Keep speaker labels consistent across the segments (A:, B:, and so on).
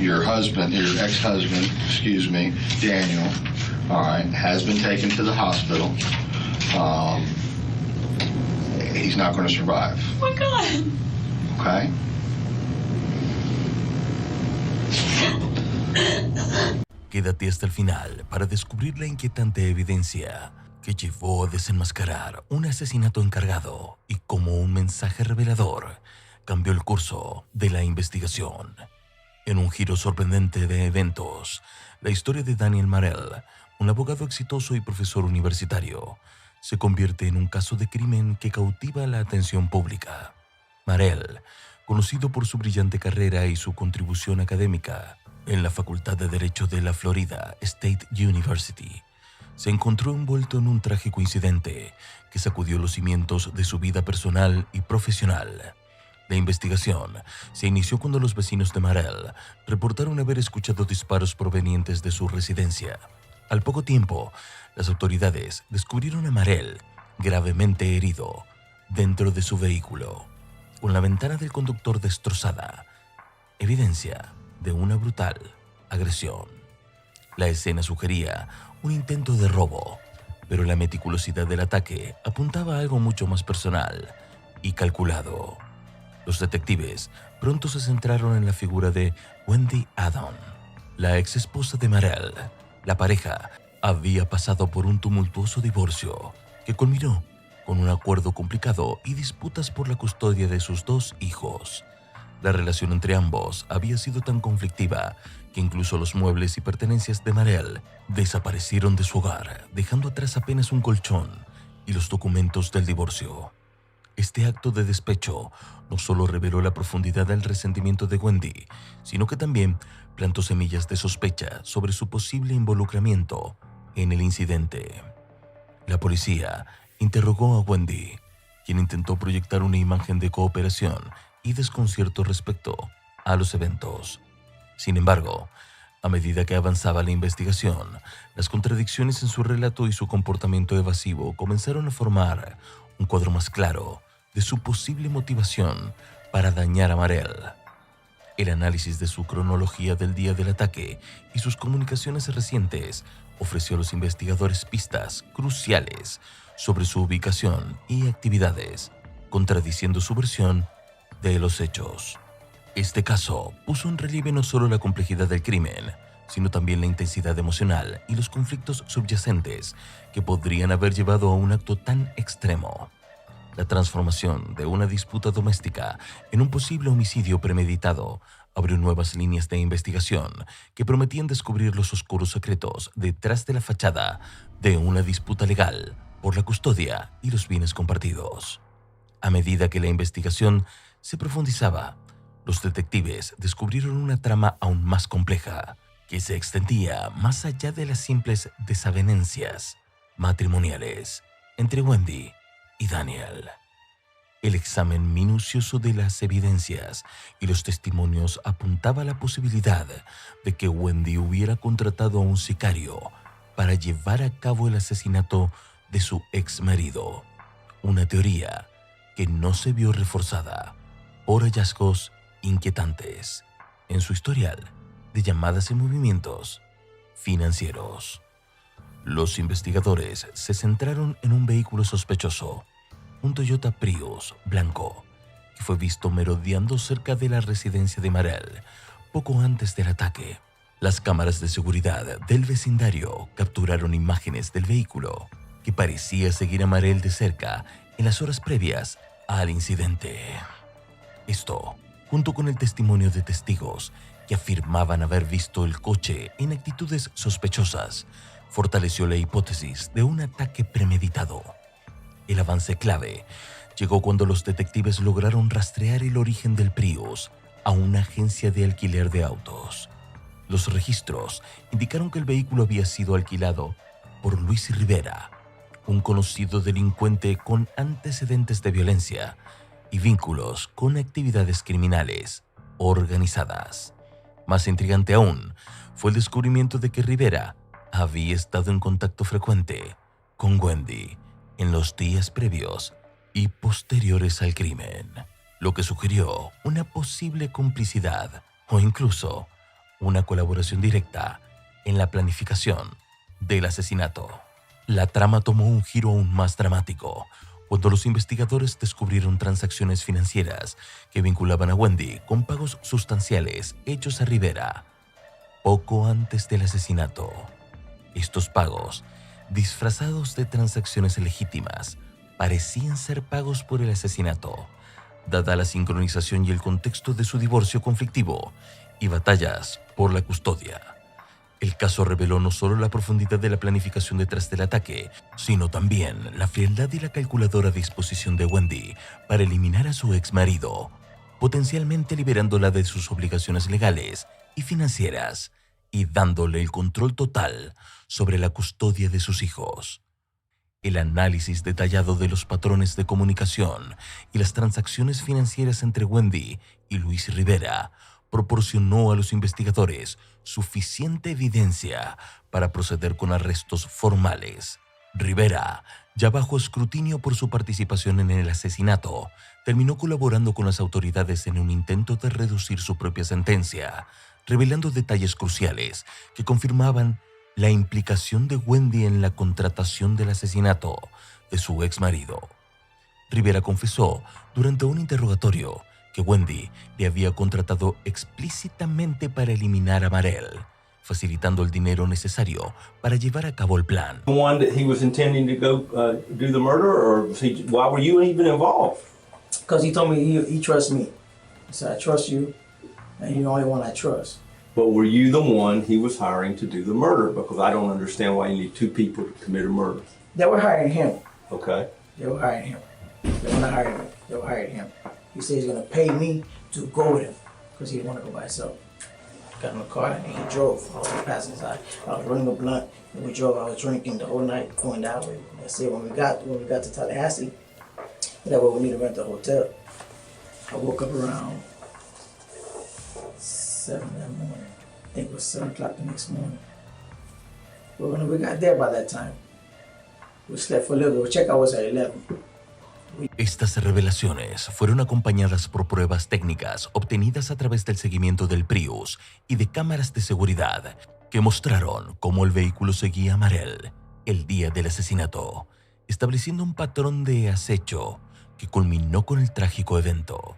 A: your ex-husband, Daniel, all right, has been taken to the hospital. He's not going to survive.
B: Oh my God.
A: Okay?
C: Quédate hasta el final para descubrir la inquietante evidencia que llevó a desenmascarar un asesinato encargado y cómo un mensaje revelador cambió el curso de la investigación. En un giro sorprendente de eventos, la historia de Daniel Marel, un abogado exitoso y profesor universitario, se convierte en un caso de crimen que cautiva la atención pública. Marel, conocido por su brillante carrera y su contribución académica en la Facultad de Derecho de la Florida State University, se encontró envuelto en un trágico incidente que sacudió los cimientos de su vida personal y profesional. La investigación se inició cuando los vecinos de Marel reportaron haber escuchado disparos provenientes de su residencia. Al poco tiempo, las autoridades descubrieron a Marel gravemente herido dentro de su vehículo, con la ventana del conductor destrozada, evidencia de una brutal agresión. La escena sugería un intento de robo, pero la meticulosidad del ataque apuntaba a algo mucho más personal y calculado. Los detectives pronto se centraron en la figura de Wendy Adon, la ex esposa de Marel. La pareja había pasado por un tumultuoso divorcio que culminó con un acuerdo complicado y disputas por la custodia de sus 2 hijos. La relación entre ambos había sido tan conflictiva que incluso los muebles y pertenencias de Marel desaparecieron de su hogar, dejando atrás apenas un colchón y los documentos del divorcio. Este acto de despecho no solo reveló la profundidad del resentimiento de Wendy, sino que también plantó semillas de sospecha sobre su posible involucramiento en el incidente. La policía interrogó a Wendy, quien intentó proyectar una imagen de cooperación y desconcierto respecto a los eventos. Sin embargo, a medida que avanzaba la investigación, las contradicciones en su relato y su comportamiento evasivo comenzaron a formar un cuadro más claro de su posible motivación para dañar a Marel. El análisis de su cronología del día del ataque y sus comunicaciones recientes ofreció a los investigadores pistas cruciales sobre su ubicación y actividades, contradiciendo su versión de los hechos. Este caso puso en relieve no solo la complejidad del crimen, sino también la intensidad emocional y los conflictos subyacentes que podrían haber llevado a un acto tan extremo. La transformación de una disputa doméstica en un posible homicidio premeditado abrió nuevas líneas de investigación que prometían descubrir los oscuros secretos detrás de la fachada de una disputa legal por la custodia y los bienes compartidos. A medida que la investigación se profundizaba, los detectives descubrieron una trama aún más compleja que se extendía más allá de las simples desavenencias matrimoniales entre Wendy y Daniel. El examen minucioso de las evidencias y los testimonios apuntaba a la posibilidad de que Wendy hubiera contratado a un sicario para llevar a cabo el asesinato de su ex marido, una teoría que no se vio reforzada por hallazgos inquietantes en su historial de llamadas y movimientos financieros. Los investigadores se centraron en un vehículo sospechoso, un Toyota Prius blanco, que fue visto merodeando cerca de la residencia de Marel poco antes del ataque. Las cámaras de seguridad del vecindario capturaron imágenes del vehículo que parecía seguir a Marel de cerca en las horas previas al incidente. Esto, junto con el testimonio de testigos que afirmaban haber visto el coche en actitudes sospechosas, fortaleció la hipótesis de un ataque premeditado. El avance clave llegó cuando los detectives lograron rastrear el origen del Prius a una agencia de alquiler de autos. Los registros indicaron que el vehículo había sido alquilado por Luis Rivera, un conocido delincuente con antecedentes de violencia y vínculos con actividades criminales organizadas. Más intrigante aún fue el descubrimiento de que Rivera había estado en contacto frecuente con Wendy en los días previos y posteriores al crimen, lo que sugirió una posible complicidad o incluso una colaboración directa en la planificación del asesinato. La trama tomó un giro aún más dramático cuando los investigadores descubrieron transacciones financieras que vinculaban a Wendy con pagos sustanciales hechos a Rivera poco antes del asesinato. Estos pagos, disfrazados de transacciones legítimas, parecían ser pagos por el asesinato, dada la sincronización y el contexto de su divorcio conflictivo y batallas por la custodia. El caso reveló no solo la profundidad de la planificación detrás del ataque, sino también la frialdad y la calculadora disposición de Wendy para eliminar a su exmarido, potencialmente liberándola de sus obligaciones legales y financieras y dándole el control total sobre la custodia de sus hijos. El análisis detallado de los patrones de comunicación y las transacciones financieras entre Wendy y Luis Rivera proporcionó a los investigadores suficiente evidencia para proceder con arrestos formales. Rivera, ya bajo escrutinio por su participación en el asesinato, terminó colaborando con las autoridades en un intento de reducir su propia sentencia, revelando detalles cruciales que confirmaban la implicación de Wendy en la contratación del asesinato de su exmarido. Rivera confesó durante un interrogatorio que Wendy le había contratado explícitamente para eliminar a Marel, facilitando el dinero necesario para llevar a cabo el plan.
B: One that he was intending to go do the murder, or why were you even involved?
D: Because he told me he trusts me. He said, I trust you, and you're the only one I trust.
B: But were you the one he was hiring to do the murder? Because I don't understand why you need two people to commit a murder.
D: They were hiring him.
B: Okay.
D: They were hiring him. They were not hiring me. They were hiring him. He said he's going to pay me to go with him because he didn't want to go by himself. Got in the car and he drove. I was on the passenger side. I was running a blunt and we drove. I was drinking the whole night going that way. That's it. When we got to Tallahassee, that's where we need to rent the hotel. I woke up around 7 that morning. I think it was 7 o'clock the next morning. But when we got there by that time, we slept for a little bit. Checkout was at 11.
C: Estas revelaciones fueron acompañadas por pruebas técnicas obtenidas a través del seguimiento del Prius y de cámaras de seguridad que mostraron cómo el vehículo seguía a Marel el día del asesinato, estableciendo un patrón de acecho que culminó con el trágico evento.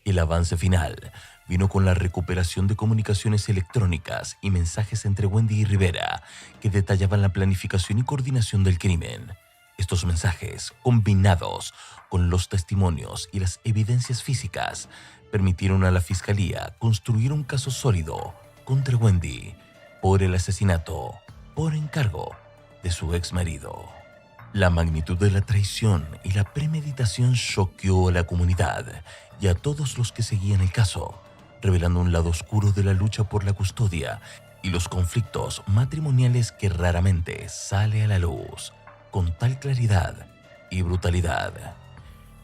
C: El avance final vino con la recuperación de comunicaciones electrónicas y mensajes entre Wendy y Rivera que detallaban la planificación y coordinación del crimen. Estos mensajes, combinados con los testimonios y las evidencias físicas, permitieron a la Fiscalía construir un caso sólido contra Wendy por el asesinato por encargo de su exmarido. La magnitud de la traición y la premeditación choqueó a la comunidad y a todos los que seguían el caso, revelando un lado oscuro de la lucha por la custodia y los conflictos matrimoniales que raramente sale a la luz con tal claridad y brutalidad.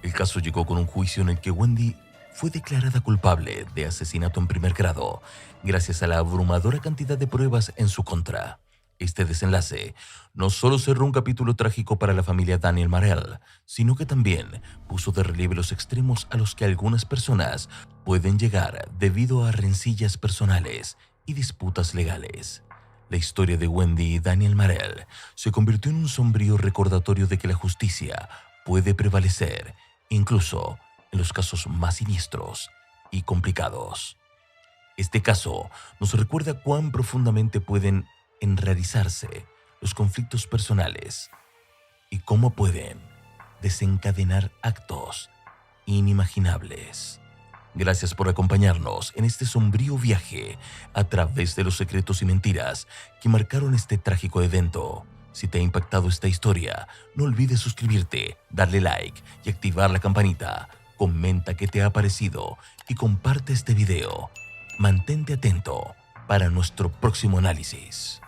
C: El caso llegó con un juicio en el que Wendy fue declarada culpable de asesinato en primer grado, gracias a la abrumadora cantidad de pruebas en su contra. Este desenlace no solo cerró un capítulo trágico para la familia Daniel Marel, sino que también puso de relieve los extremos a los que algunas personas pueden llegar debido a rencillas personales y disputas legales. La historia de Wendy y Daniel Marel se convirtió en un sombrío recordatorio de que la justicia puede prevalecer, incluso en los casos más siniestros y complicados. Este caso nos recuerda cuán profundamente pueden enraizarse los conflictos personales y cómo pueden desencadenar actos inimaginables. Gracias por acompañarnos en este sombrío viaje a través de los secretos y mentiras que marcaron este trágico evento. Si te ha impactado esta historia, no olvides suscribirte, darle like y activar la campanita. Comenta qué te ha parecido y comparte este video. Mantente atento para nuestro próximo análisis.